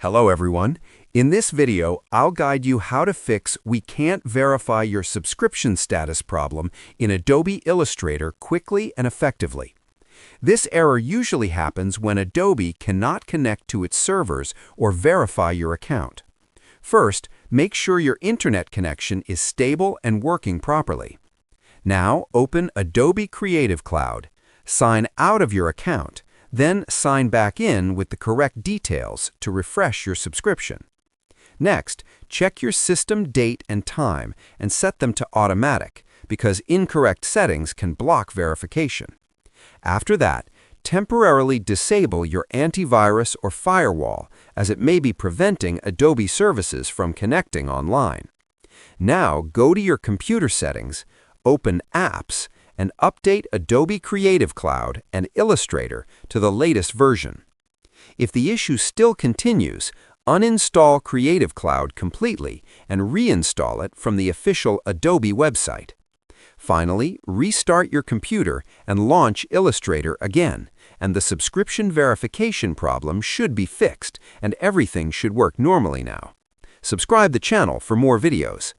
Hello everyone. In this video, I'll guide you how to fix "We can't verify your subscription status" problem in Adobe Illustrator quickly and effectively. This error usually happens when Adobe cannot connect to its servers or verify your account. First, make sure your internet connection is stable and working properly. Now, open Adobe Creative Cloud. Sign out of your account, then sign back in with the correct details to refresh your subscription. Next, check your system date and time and set them to automatic, because incorrect settings can block verification. After that, temporarily disable your antivirus or firewall, as it may be preventing Adobe services from connecting online. Now, go to your computer settings, open Apps, and update Adobe Creative Cloud and Illustrator to the latest version. If the issue still continues, uninstall Creative Cloud completely and reinstall it from the official Adobe website. Finally, restart your computer and launch Illustrator again, and the subscription verification problem should be fixed and everything should work normally now. Subscribe the channel for more videos.